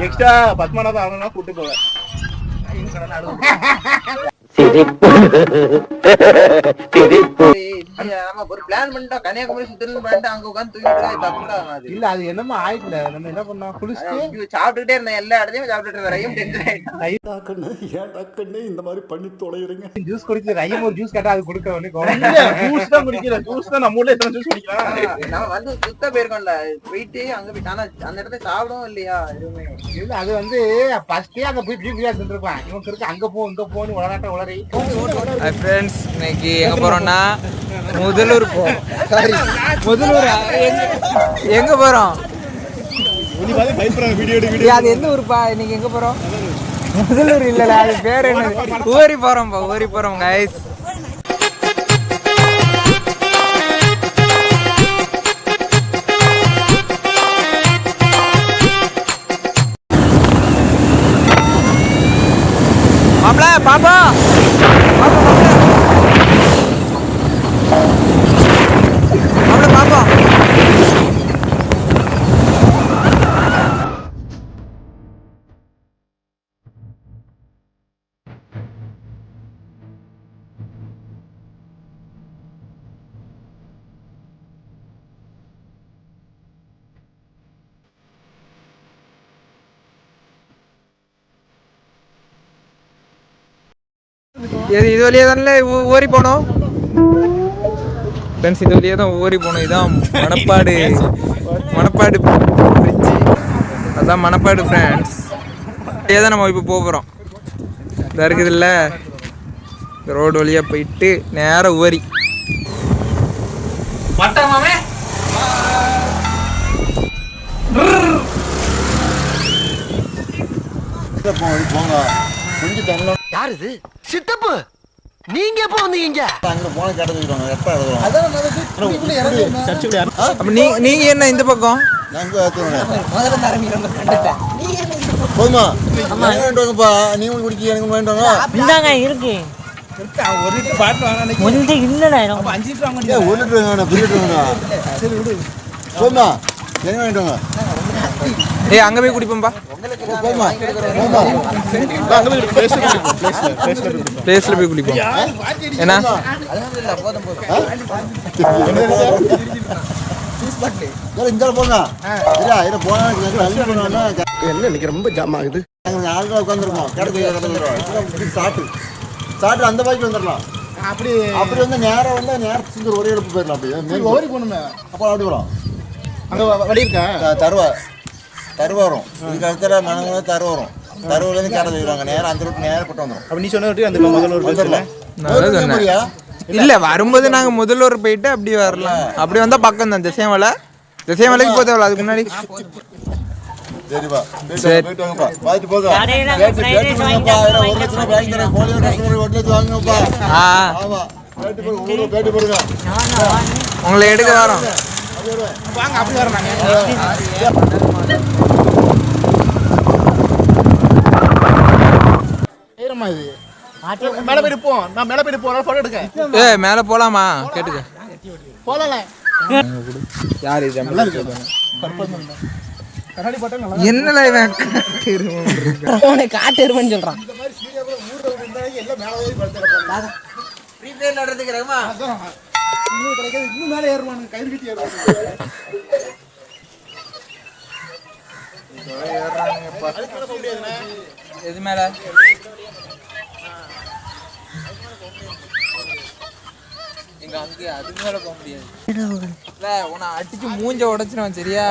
Extra Padmanabham அவனா கூட்டு போவேன். ஒரு பிளான் பண்ணிட்டோம் கன்னியாகுமரி சுத்தணும் பண்ணிட்டு அங்க உட்காந்து தூங்கிட்டு இல்ல அது என்னமோ ஆயிட்டுல நம்ம என்ன பண்ணோம் குளிச்சுட்டு சாப்பிட்டுட்டே இருந்தேன் எல்லா இடத்தையும் சாப்பிட்டுட்டு ரயம் இந்த மாதிரி பண்ணி தொலைறீங்க. ஜூஸ் குடிச்சு ரயம் ஒரு ஜூஸ் கேட்டா அது கொடுக்க ஜூஸ் தான் குடிக்கல ஜூஸ் தான் நம்ம ஊர்ல எத்தனை ஜூஸ் குடிக்கலாம். நம்ம வந்து சுத்த போயிருக்கோம்ல போயிட்டு அங்க போயிட்டு ஆனா அந்த இடத்துல சாப்பிடவும் இல்லையா எதுவுமே இல்ல அது வந்து ஃபர்ஸ்டே அங்க போய் ஃப்ரீயா இருந்திருப்பான் இவன் இருக்கு அங்க போ இங்க போன்னு உலகாட்ட உளறி. ஃப்ரெண்ட்ஸ் இன்னைக்கு எங்க போறோம்னா முதலூர் போறோம். சாரி முதலூர் எங்க போறோம்? அது எந்த ஊருப்பா? இன்னைக்கு எங்க போறோம்? முதலூர் இல்லல அது பேர் என்ன? ஊரி போறோம்பா ஊரி போறோம் கைஸ். மாப்ள பாப்பா பாப்பா இது வழியா தானே ஊறி போனோம் ஃப்ரெண்ட்ஸ். இது வழியா தான் ஊறி போனோம். இதான் மணப்பாடு பிரிட்ஜ். அதான் மணப்பாடு ஃப்ரெண்ட்ஸ். இதே தான் நம்ம இப்போ போகிறோம். இதாக இருக்குதுல்ல இந்த ரோடு வழியாக போயிட்டு நேராக ஊறி மட்டமாமே போங்க கொஞ்சம் தண்ணி. யாரு இது? சித்தப்பு நீங்க எப்போ வந்தீங்க? அங்க போன கேட்டதுக்குறாங்க எப்ப எழுதுறோம். அப்ப நீங்க என்ன இந்த பக்கம்? நாங்க முதல்ல ஆரம்பிக்கிறோம் கண்டிப்பா. போமா அம்மா வேண்டோங்கப்பா நீங்க குடிக்க எனக்கு வேண்டோங்க. இந்தாங்க இருக்கு. ஒரு லிட்டர் பாட்டில் வாங்க வந்து இல்லடா அப்ப 5 லிட்டர் வாங்க. ஒரு லிட்டர் வாங்க புரியட் வாங்க. சரி விடு. போமா என்ன வேண்டோங்க. ஏய் அங்க போய் குடிப்போம்பா. போமா போமா அங்க போய் பிளேஸ்ல போய் குடிப்போம். என்ன அல்ஹம்துலில்லாஹ் போதும் இந்த போங்க. சரியா இத போனா ஹெல்ப் பண்ணுவானா. என்ன இன்னைக்கு ரொம்ப ஜாம் ஆகுது. நாங்க ஆளுங்க உட்கார்ந்திருக்கோம். கேட்டதுக்கு சாட்டு அந்த பைக்கு வந்துடலாம். அப்படி வந்து நேரம் வந்து நேரத்துக்கு ஒரே எடுப்பு போயிடலாம். அப்படியே ஓரி போணுமே. அப்போ அப்படி வரும். அங்க வடி இருக்கா? தருவா வரும். இதுக்கு அடுத்த மனங்கள தருவ வரும். தருவிலேருந்து கேட்ட வைக்கிறாங்க. நேரம் அந்த ரூட் நேரம் போட்டு வந்துடும். அப்ப நீ சொன்ன அந்த முதல்ல ஒரு வந்துடலாம். இல்ல வரும்போது நாங்க முதலூர் போயிட்டு அப்படி வரலாம். அப்படி வந்தா பக்கம் தான் திசைமலைக்கு போக தேவையில்ல. அதுக்கு முன்னாடி சரிப்பா போயிட்டு வாங்கப்பா. பார்த்துட்டு போங்க. வாங்கப்பா. ஆமா பேட்டி போடுங்க. உங்களை எடுக்க வரோம். வாங்க அப்படி வரணும். ஏறமா இது மேல போய் இருப்போம். நான் மேல போய் போறேன் போட்டோ எடுக்க. ஏய் மேல போலாமா கேட்டுக்க. போலாம். யார் இது? நல்லா இருக்கு. கண்ணாடி போட்டா நல்லா. என்னல இவன் அவனை காட்டேருமன்னு சொல்றான். இந்த மாதிரி சீரியஸா ஊர்ல இருந்தா எல்லாம் மேல போய் படுத்துறாங்க. ஃப்ரீ ஃபயர் நடந்துக்கு ரஹ்மா இன்னும் கிடைக்காது. இன்னும் மேல ஏறுவானுங்க. கயிறு கட்டி ஏறுவாங்க. எது மேல? எங்க அங்க அது மேல போக முடியாது. இல்ல உன்னை அடிச்சு மூஞ்ச உடைச்சிருவான் சரியா?